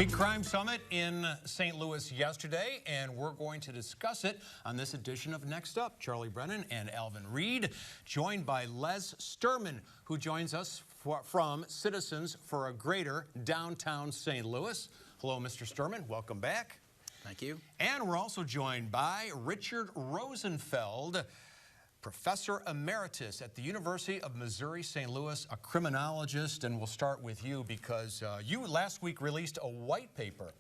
Big crime summit in St. Louis yesterday, and we're going to discuss it on this edition of Next Up. Charlie Brennan and Alvin Reid, joined by Les Sterman, who joins us from Citizens for a Greater Downtown St. Louis. Hello, Mr. Sterman. Welcome back. Thank you. And we're also joined by Richard Rosenfeld, Professor Emeritus at the University of Missouri St. Louis, a criminologist. And we'll start with you because you last week released a white paper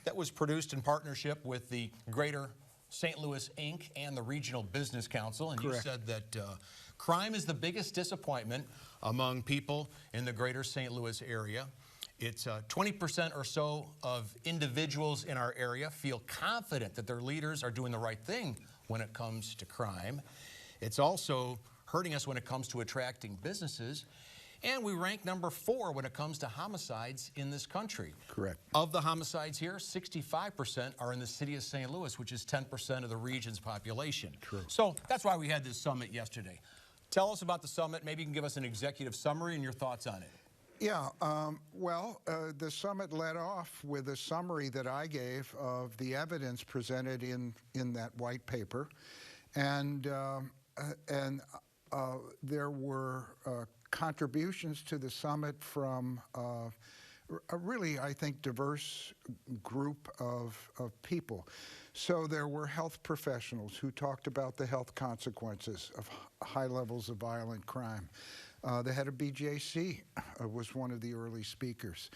that was produced in partnership with the Greater St. Louis Inc. and the Regional Business Council. And Correct. You said that crime is the biggest disappointment among people in the Greater St. Louis area. It's 20% or so of individuals in our area feel confident that their leaders are doing the right thing when it comes to crime. It's also hurting us when it comes to attracting businesses. And we rank number 4 when it comes to homicides in this country. Correct. Of the homicides here, 65% are in the city of St. Louis, which is 10% of the region's population. True. So that's why we had this summit yesterday. Tell us about the summit. Maybe you can give us an executive summary and your thoughts on it. Yeah, the summit led off with a summary that I gave of the evidence presented in that white paper. And there were contributions to the summit from a really, I think, diverse group of people. So there were health professionals who talked about the health consequences of high levels of violent crime. The head of BJC was one of the early speakers.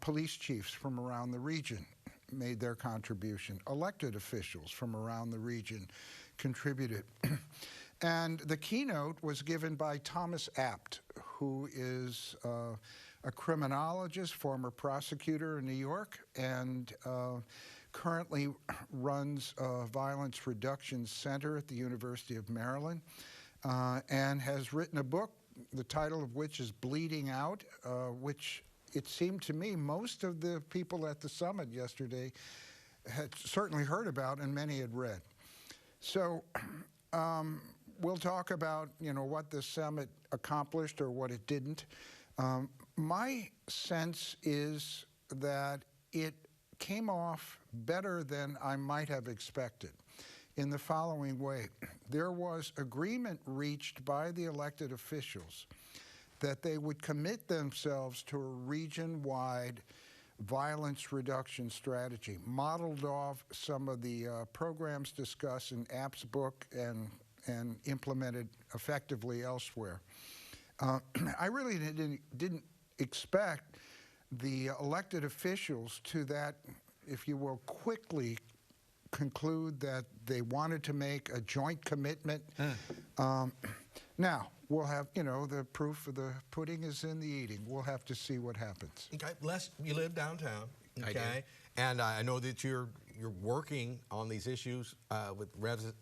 Police chiefs from around the region made their contribution. Elected officials from around the region contributed. And the keynote was given by Thomas Abt, who is a criminologist, former prosecutor in New York, and currently runs a violence reduction center at the University of Maryland, and has written a book, the title of which is Bleeding Out, which it seemed to me most of the people at the summit yesterday had certainly heard about and many had read. So we'll talk about, what the summit accomplished or what it didn't. My sense is that it came off better than I might have expected in the following way. There was agreement reached by the elected officials that they would commit themselves to a region-wide violence reduction strategy, modeled off some of the programs discussed in Apt's book and implemented effectively elsewhere. I really didn't expect the elected officials to that, if you will, quickly conclude that they wanted to make a joint commitment. Now, we'll have, the proof of the pudding is in the eating. We'll have to see what happens. Okay, Les, you live downtown, I do. and I know that you're working on these issues with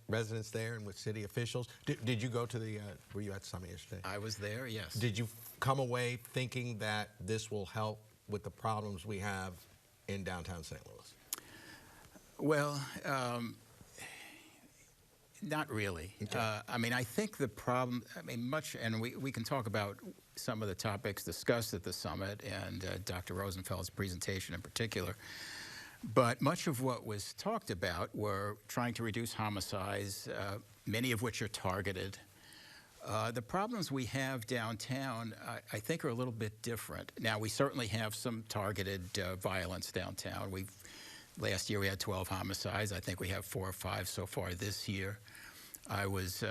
residents there and with city officials. Did you go to were you at the summit yesterday? I was there, yes. Did you come away thinking that this will help with the problems we have in downtown St. Louis? Well, not really. Okay. I think the problem, and we can talk about some of the topics discussed at the summit and Dr. Rosenfeld's presentation in particular, but much of what was talked about were trying to reduce homicides, many of which are targeted. The problems we have downtown, I think, are a little bit different. Now, we certainly have some targeted violence downtown. Last year we had 12 homicides. I think we have 4 or 5 so far this year. I was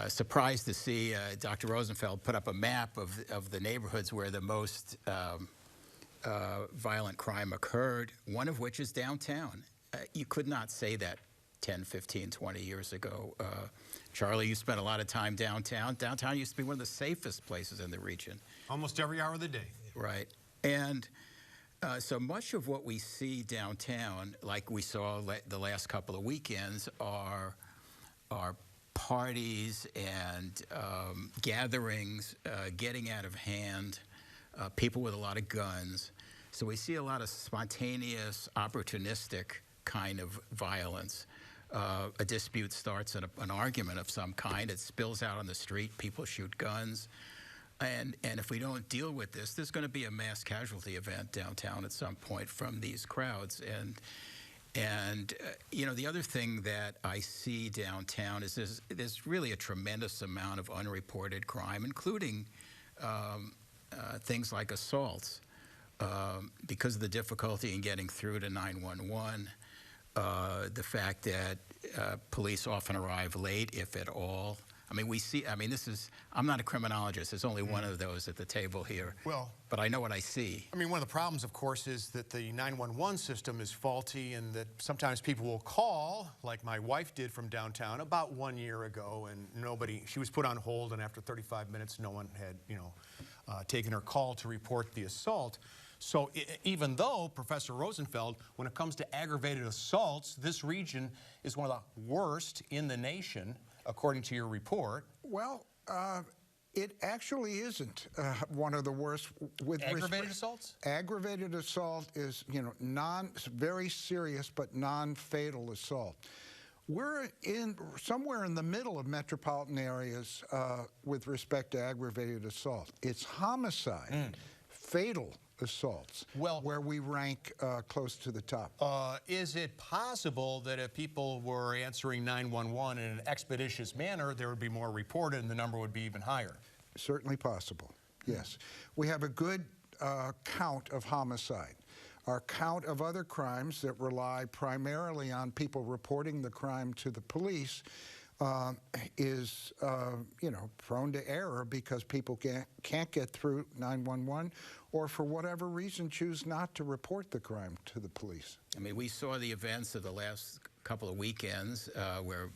surprised to see Dr. Rosenfeld put up a map of the neighborhoods where the most violent crime occurred, one of which is downtown. You could not say that 10, 15, 20 years ago. Charlie, you spent a lot of time downtown. Downtown used to be one of the safest places in the region. Almost every hour of the day. Right. And so much of what we see downtown, like we saw the last couple of weekends, are parties and gatherings getting out of hand, people with a lot of guns. So we see a lot of spontaneous, opportunistic kind of violence. A dispute starts in an argument of some kind. It spills out on the street. People shoot guns. And if we don't deal with this, there's going to be a mass casualty event downtown at some point from these crowds. And you know, the other thing that I see downtown is there's really a tremendous amount of unreported crime, including things like assaults, because of the difficulty in getting through to 911, the fact that police often arrive late, if at all. I mean, I'm not a criminologist. There's only one of those at the table here. Well, but I know what I see. I mean, one of the problems, of course, is that the 911 system is faulty, and that sometimes people will call, like my wife did from downtown about 1 year ago, and she was put on hold, and after 35 minutes, no one had, taken her call to report the assault. So even though, Professor Rosenfeld, when it comes to aggravated assaults, this region is one of the worst in the nation, according to your report. Well, it actually isn't one of the worst. With aggravated assaults? Aggravated assault is, very serious but non-fatal assault. We're somewhere in the middle of metropolitan areas with respect to aggravated assault. It's homicide, fatal assaults, where we rank close to the top. Is it possible that if people were answering 911 in an expeditious manner, there would be more reported and the number would be even higher? Certainly possible, yes. We have a good count of homicide. Our count of other crimes that rely primarily on people reporting the crime to the police is, prone to error because people can't get through 911 or for whatever reason choose not to report the crime to the police. I mean, we saw the events of the last couple of weekends where,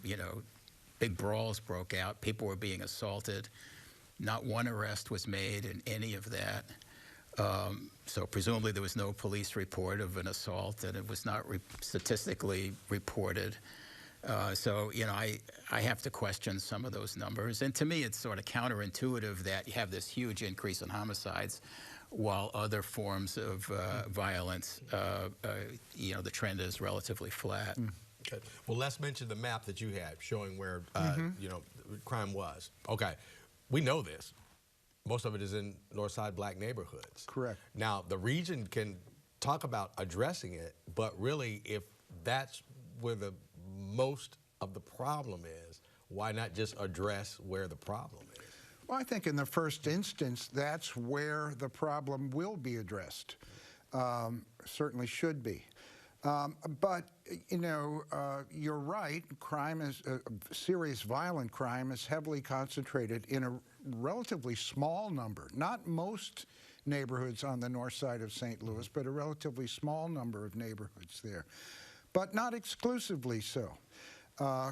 big brawls broke out. People were being assaulted. Not one arrest was made in any of that. So presumably there was no police report of an assault, and it was not statistically reported. So, I have to question some of those numbers. And to me, it's sort of counterintuitive that you have this huge increase in homicides while other forms of violence, the trend is relatively flat. Okay. Well, let's mention the map that you had showing where, crime was. Okay. We know this. Most of it is in Northside black neighborhoods. Correct. Now, the region can talk about addressing it, but really, if that's where the most of the problem is, why not just address where the problem is? Well, I think in the first instance, that's where the problem will be addressed. Certainly should be. But, you're right. Crime is serious violent crime is heavily concentrated in a relatively small number. Not most neighborhoods on the north side of St. Louis, but a relatively small number of neighborhoods there. But not exclusively so.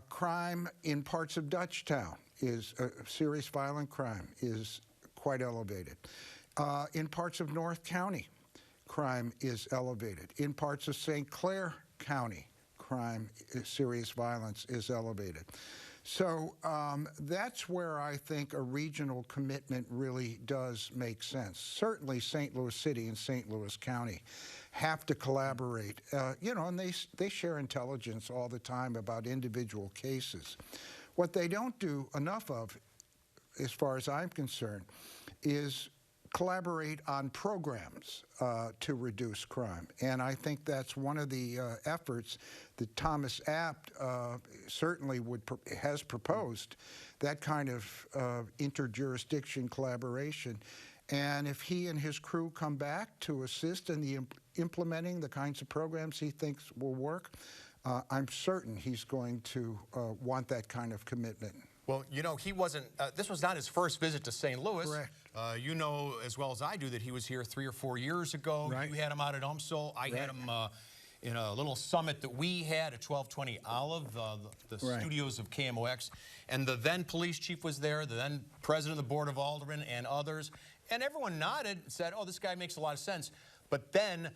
Crime in parts of Dutchtown is serious violent crime is quite elevated. In parts of North County, crime is elevated. In parts of St. Clair County, crime, serious violence is elevated. So that's where I think a regional commitment really does make sense. Certainly St. Louis City and St. Louis County have to collaborate, and they share intelligence all the time about individual cases. What they don't do enough of, as far as I'm concerned, is collaborate on programs to reduce crime. And I think that's one of the efforts that Thomas Abt certainly has proposed, that kind of interjurisdiction collaboration. And if he and his crew come back to assist in the implementing the kinds of programs he thinks will work, I'm certain he's going to want that kind of commitment. Well, he wasn't, this was not his first visit to St. Louis. Correct. You know as well as I do that he was here 3 or 4 years ago. Right. You had him out at UMSL. I had him in a little summit that we had at 1220 Olive, the studios of KMOX. And the then police chief was there, the then president of the Board of Aldermen, and others. And everyone nodded and said, oh, this guy makes a lot of sense. But then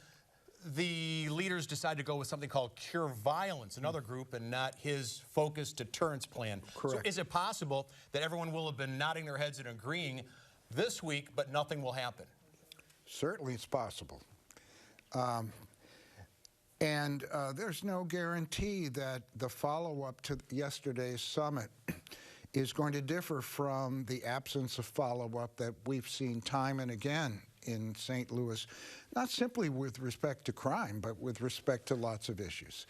the leaders decided to go with something called Cure Violence, another group, and not his focused deterrence plan. Correct. So is it possible that everyone will have been nodding their heads and agreeing this week, but nothing will happen? Certainly it's possible. And there's no guarantee that the follow-up to yesterday's summit is going to differ from the absence of follow-up that we've seen time and again in St. Louis, not simply with respect to crime, but with respect to lots of issues.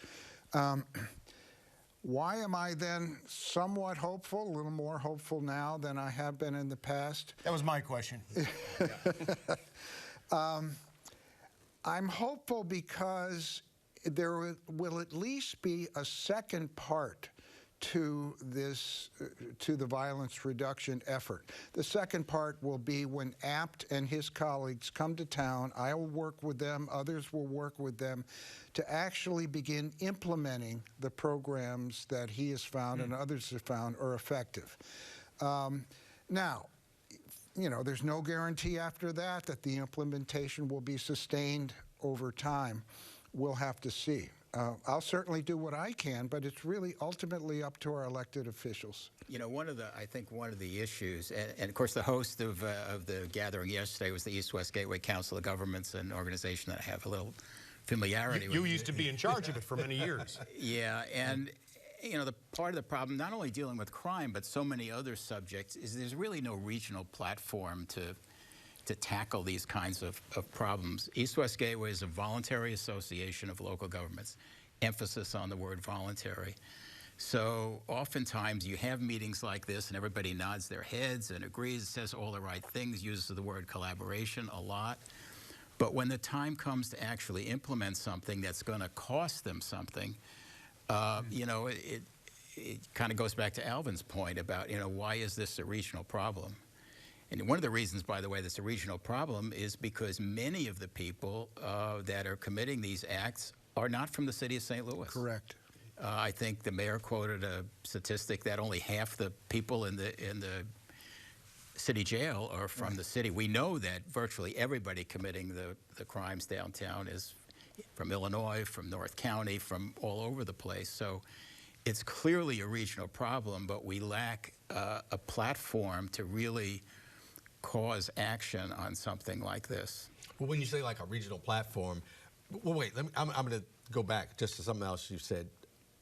Why am I then somewhat hopeful, a little more hopeful now than I have been in the past? That was my question. I'm hopeful because there will at least be a second part to this, to the violence reduction effort. The second part will be when Apt and his colleagues come to town. I will work with them, others will work with them to actually begin implementing the programs that he has found and others have found are effective. Now, you know, there's no guarantee after that the implementation will be sustained over time. We'll have to see. I'll certainly do what I can, but it's really ultimately up to our elected officials. You know, I think one of the issues, and of course the host of the gathering yesterday was the East-West Gateway Council of Governments, an organization that I have a little familiarity with. You used to be in charge of it for many years. Yeah, and you know, the part of the problem, not only dealing with crime, but so many other subjects, is there's really no regional platform to tackle these kinds of problems. East-West Gateway is a voluntary association of local governments, emphasis on the word voluntary. So oftentimes you have meetings like this and everybody nods their heads and agrees, says all the right things, uses the word collaboration a lot. But when the time comes to actually implement something that's going to cost them something, you know, it kind of goes back to Alvin's point about, you know, why is this a regional problem? And one of the reasons, by the way, that's a regional problem is because many of the people that are committing these acts are not from the city of St. Louis. Correct. I think the mayor quoted a statistic that only half the people in the city jail are from the city. We know that virtually everybody committing the crimes downtown is from Illinois, from North County, from all over the place. So it's clearly a regional problem, but we lack a platform to really cause action on something like this. Well, when you say like a regional platform, well, wait, I'm going to go back just to something else you said.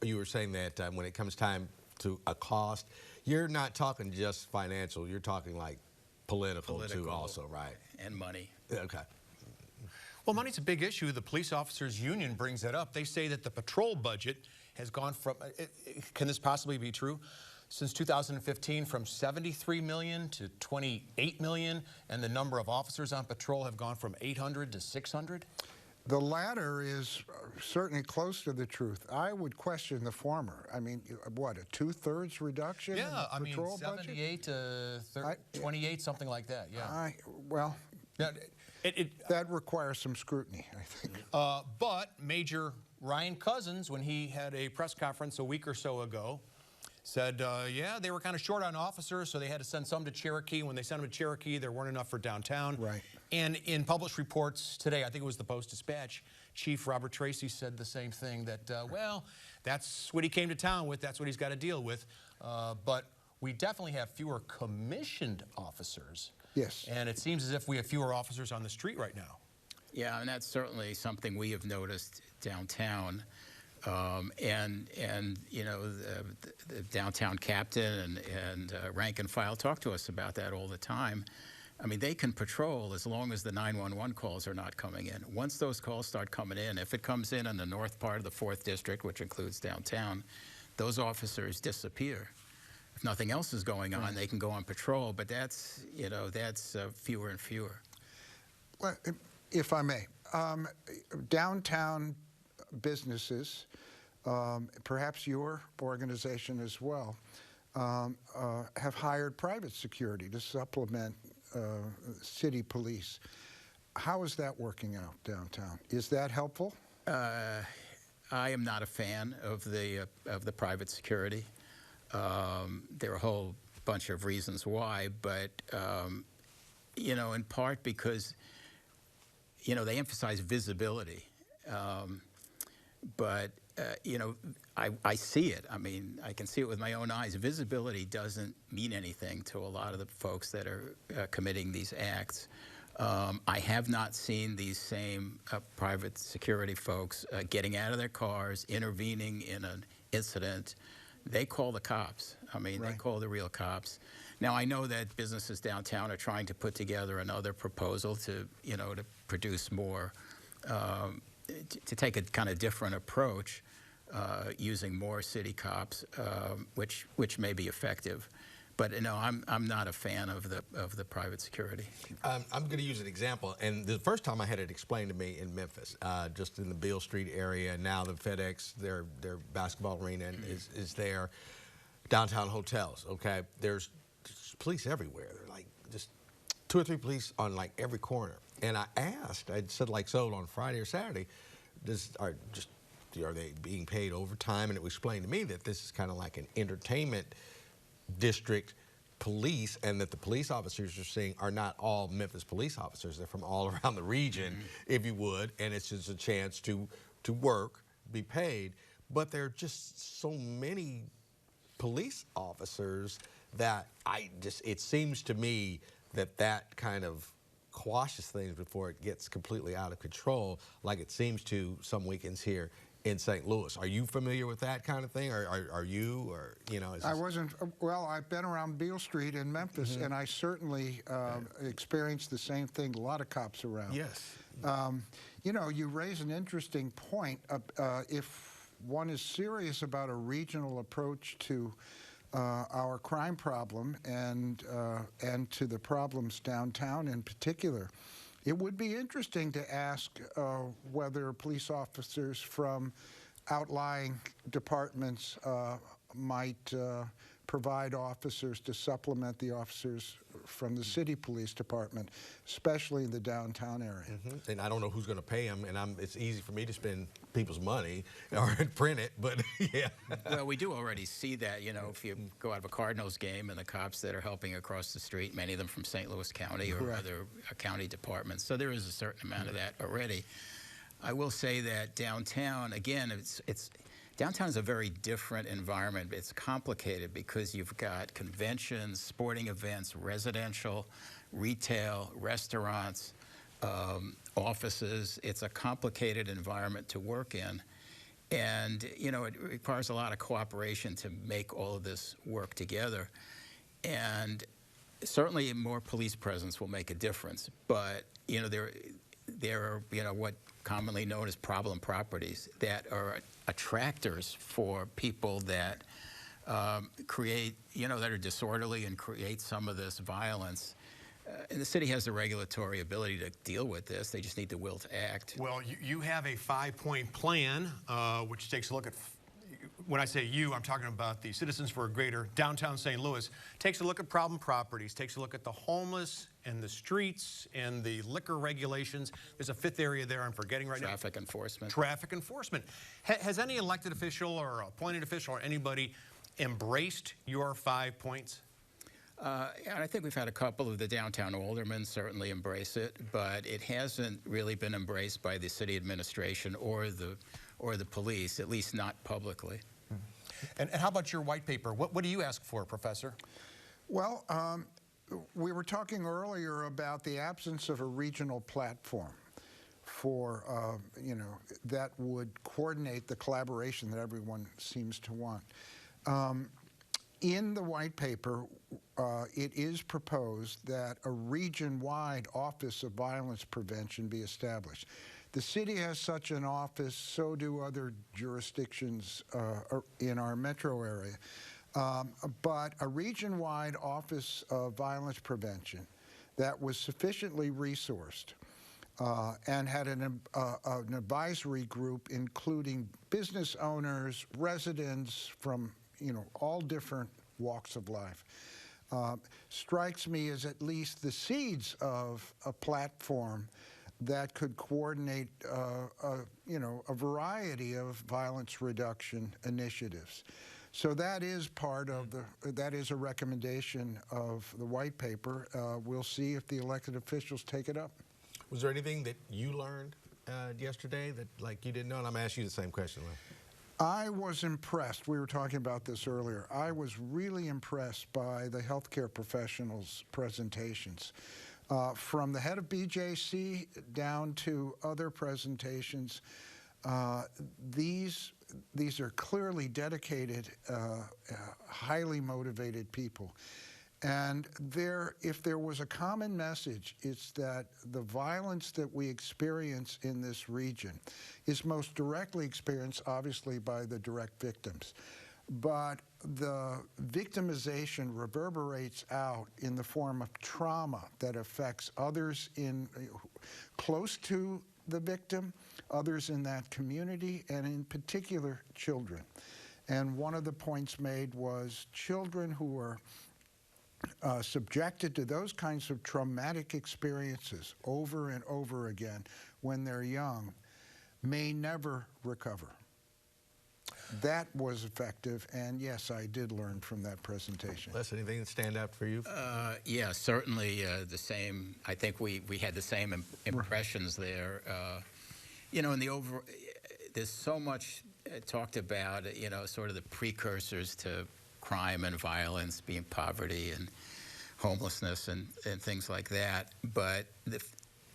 You were saying that when it comes time to a cost, you're not talking just financial, you're talking like political too also, right? And money. Okay. Well, money's a big issue. The police officers union brings that up. They say that the patrol budget has gone from, can this possibly be true? Since 2015, from 73 million to 28 million, and the number of officers on patrol have gone from 800 to 600? The latter is certainly close to the truth. I would question the former. I mean, what, a 2/3 reduction in the patrol budget? 78 to 28, something like that, yeah. Well, Yeah, that requires some scrutiny, I think. but Major Ryan Cousins, when he had a press conference a week or so ago, said, yeah, they were kind of short on officers, so they had to send some to Cherokee. When they sent them to Cherokee, there weren't enough for downtown. Right. And in published reports today, I think it was the Post-Dispatch, Chief Robert Tracy said the same thing, that, well, that's what he came to town with. That's what he's got to deal with. But we definitely have fewer commissioned officers. Yes. And it seems as if we have fewer officers on the street right now. Yeah, and that's certainly something we have noticed downtown. And you know, the downtown captain and rank and file talk to us about that all the time. I mean, they can patrol as long as the 911 calls are not coming in. Once those calls start coming in, if it comes in the north part of the 4th District, which includes downtown, those officers disappear. If nothing else is going on, they can go on patrol, but that's, you know, that's fewer and fewer. Well, if I may, downtown businesses, perhaps your organization as well, have hired private security to supplement city police. How is that working out downtown? Is that helpful? I am not a fan of the private security. There are a whole bunch of reasons why, but you know, in part because, you know, they emphasize visibility. But, you know, I see it. I mean, I can see it with my own eyes. Visibility doesn't mean anything to a lot of the folks that are committing these acts. I have not seen these same private security folks getting out of their cars, intervening in an incident, they call the cops. I mean, they call the real cops. Now, I know that businesses downtown are trying to put together another proposal to, to produce more, to take a kind of different approach, using more city cops, which may be effective. But no, I'm not a fan of the private security. I'm going to use an example, and the first time I had it explained to me in Memphis, just in the Beale Street area. Now the FedEx, their basketball arena is there. Downtown hotels. Okay, there's police everywhere. They're like just 2 or 3 police on like every corner. And I asked, I said like, so on Friday or Saturday, are they being paid overtime? And it was explained to me that this is kind of like an entertainment district police, and that the police officers you're seeing are not all Memphis police officers. They're from all around the region, if you would, and it's just a chance to work, be paid. But there are just so many police officers that it seems to me that kind of quashes things before it gets completely out of control, like it seems to some weekends here in St. Louis. Are you familiar with that kind of thing? Are you, or, I wasn't, well, I've been around Beale Street in Memphis, and I certainly experienced the same thing, a lot of cops around. Yes. You raise an interesting point. If one is serious about a regional approach to our crime problem and to the problems downtown in particular, it would be interesting to ask whether police officers from outlying departments might provide officers to supplement the officers from the city police department, especially in the downtown area. And I don't know who's going to pay them, and it's easy for me to spend people's money or print it, but yeah. Well, we do already see that, if you go out of a Cardinals game and the cops that are helping across the street, many of them from St. Louis County or other county departments. So there is a certain amount of that already. I will say that downtown, again, downtown is a very different environment. It's complicated because you've got conventions, sporting events, residential, retail, restaurants, offices. It's a complicated environment to work in. And, it requires a lot of cooperation to make all of this work together. And certainly more police presence will make a difference. But, there are, what commonly known as problem properties that are attractors for people that create, that are disorderly and create some of this violence. And the city has the regulatory ability to deal with this. They just need the will to act. Well, you have a 5-point plan, which takes a look at, when I say you, I'm talking about the Citizens for a Greater Downtown St. Louis, takes a look at problem properties, takes a look at the homeless and the streets and the liquor regulations. There's a 5th area there I'm forgetting right now. Traffic enforcement. Traffic enforcement. Has any elected official or appointed official or anybody embraced your 5 points? And I think we've had a couple of the downtown aldermen certainly embrace it, but it hasn't really been embraced by the city administration or the police, at least not publicly. And how about your white paper? What do you ask for, Professor? Well, we were talking earlier about the absence of a regional platform for, that would coordinate the collaboration that everyone seems to want. In the white paper, it is proposed that a region-wide Office of Violence Prevention be established. The city has such an office, so do other jurisdictions in our metro area. But a region-wide Office of Violence Prevention that was sufficiently resourced and had an advisory group including business owners, residents from all different walks of life, strikes me as at least the seeds of a platform that could coordinate, a variety of violence reduction initiatives. So that is part of that is a recommendation of the white paper. We'll see if the elected officials take it up. Was there anything that you learned yesterday that you didn't know? And I'm asking you the same question, Lynn. I was impressed. We were talking about this earlier. I was really impressed by the healthcare professionals' presentations. From the head of BJC down to other presentations, these these are clearly dedicated, highly motivated people. And if there was a common message, it's that the violence that we experience in this region is most directly experienced, obviously, by the direct victims. But the victimization reverberates out in the form of trauma that affects others close to the victim, others in that community, and in particular, children. And one of the points made was children who are subjected to those kinds of traumatic experiences over and over again when they're young may never recover. That was effective, and yes, I did learn from that presentation. Les, anything that stand out for you? Yeah, certainly the same. I think we had the same impressions there. You know, there's so much talked about, you know, sort of the precursors to crime and violence being poverty and homelessness and things like that. But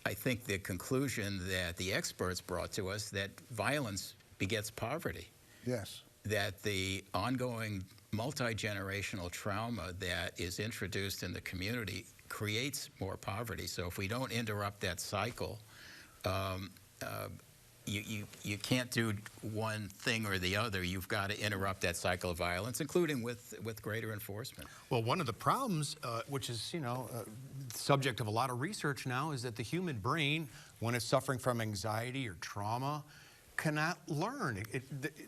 I think the conclusion that the experts brought to us that violence begets poverty. Yes. That the ongoing multi-generational trauma that is introduced in the community creates more poverty. So if we don't interrupt that cycle, you can't do one thing or the other. You've got to interrupt that cycle of violence, including with greater enforcement. Well, one of the problems, which is, you know, subject of a lot of research now, is that the human brain, when it's suffering from anxiety or trauma, cannot learn.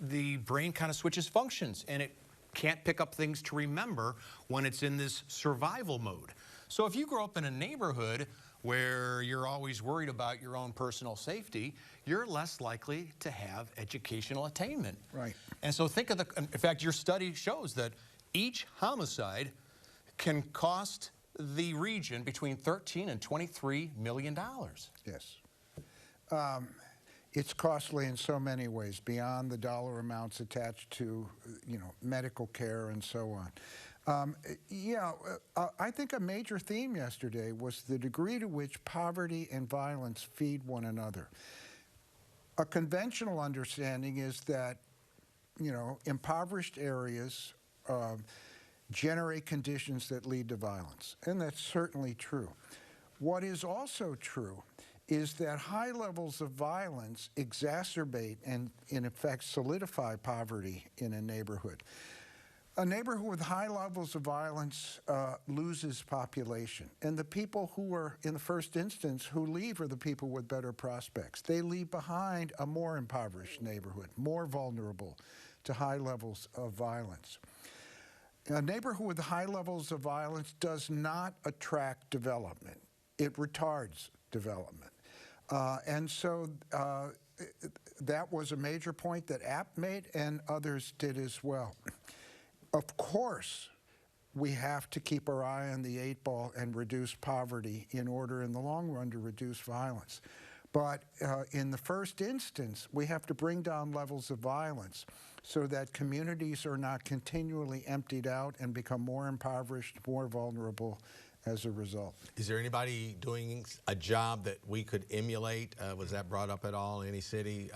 The brain kind of switches functions, and it can't pick up things to remember when it's in this survival mode. So if you grow up in a neighborhood where you're always worried about your own personal safety, you're less likely to have educational attainment. Right. And so think of in fact, your study shows that each homicide can cost the region between $13 and $23 million. Yes. It's costly in so many ways, beyond the dollar amounts attached to, you know, medical care and so on. I think a major theme yesterday was the degree to which poverty and violence feed one another. A conventional understanding is that, you know, impoverished areas generate conditions that lead to violence, and that's certainly true. What is also true is that high levels of violence exacerbate and, in effect, solidify poverty in a neighborhood. A neighborhood with high levels of violence loses population. And the people who are, in the first instance, who leave are the people with better prospects. They leave behind a more impoverished neighborhood, more vulnerable to high levels of violence. A neighborhood with high levels of violence does not attract development. It retards development. And so that was a major point that Abt made, and others did as well. Of course, we have to keep our eye on the 8 ball and reduce poverty in order, in the long run, to reduce violence. But in the first instance, we have to bring down levels of violence so that communities are not continually emptied out and become more impoverished, more vulnerable as a result. Is there anybody doing a job that we could emulate? Was that brought up at all in any city,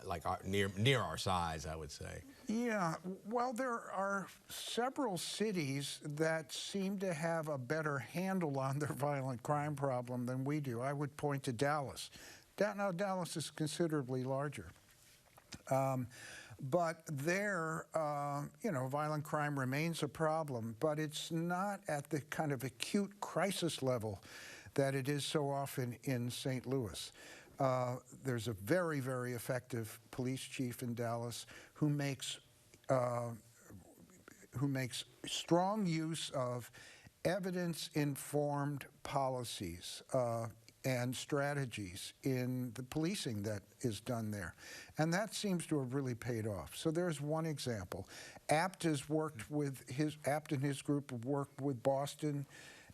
like near our size, I would say? Yeah, well, there are several cities that seem to have a better handle on their violent crime problem than we do. I would point to Dallas. Now, Dallas is considerably larger. But there, you know, violent crime remains a problem, but it's not at the kind of acute crisis level that it is so often in St. Louis. There's a very, very effective police chief in Dallas who makes strong use of evidence-informed policies and strategies in the policing that is done there. And that seems to have really paid off. So there's one example. Abt has worked with Abt and his group have worked with Boston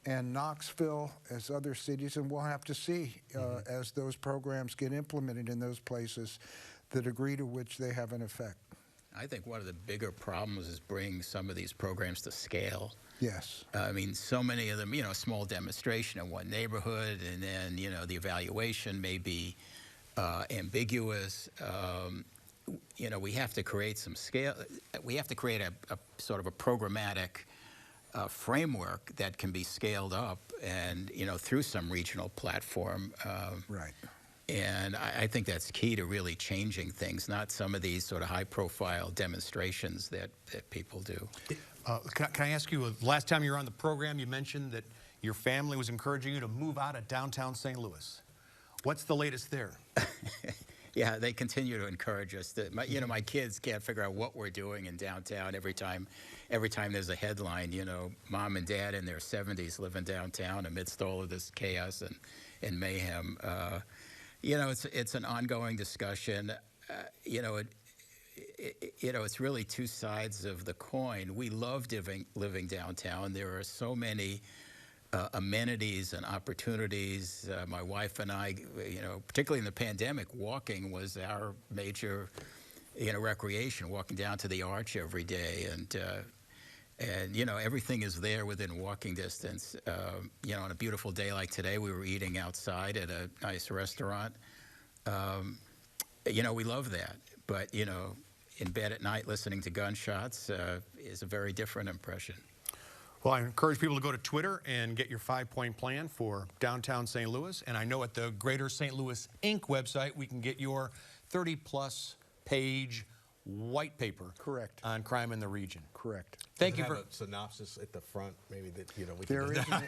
and Knoxville as other cities, and we'll have to see as those programs get implemented in those places the degree to which they have an effect. I think one of the bigger problems is bringing some of these programs to scale. Yes. I mean, so many of them, you know, small demonstration in one neighborhood, and then, you know, the evaluation may be ambiguous. we have to create some scale. We have to create a sort of a programmatic framework that can be scaled up and, through some regional platform. Right. And I think that's key to really changing things, not some of these sort of high-profile demonstrations that people do. Can I ask you, last time you were on the program, you mentioned that your family was encouraging you to move out of downtown St. Louis. What's the latest there? Yeah, they continue to encourage us. My kids can't figure out what we're doing in downtown every time there's a headline. Mom and Dad in their 70s living downtown amidst all of this chaos and mayhem. It's an ongoing discussion. It's really two sides of the coin. We love living downtown. There are so many amenities and opportunities. My wife and I, particularly in the pandemic, walking was our major, recreation. Walking down to the Arch every day, and everything is there within walking distance. On a beautiful day like today, we were eating outside at a nice restaurant. We love that, but in bed at night listening to gunshots is a very different impression. Well, I encourage people to go to Twitter and get your 5-point plan for downtown St. Louis. And I know at the Greater St. Louis Inc. website, we can get your 30-plus page white paper. Correct. On crime in the region. Correct. Thank you Does it for have a synopsis at the front, maybe that we There can.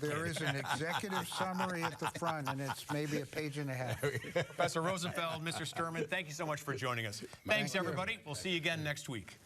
there is an executive summary at the front, and it's maybe a page and a half. Professor Rosenfeld, Mr. Sterman, thank you so much for joining us. Thanks, everybody. We'll see you again next week.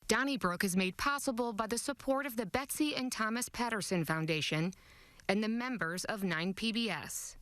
Donnybrook is made possible by the support of the Betsy and Thomas Patterson Foundation and the members of 9PBS.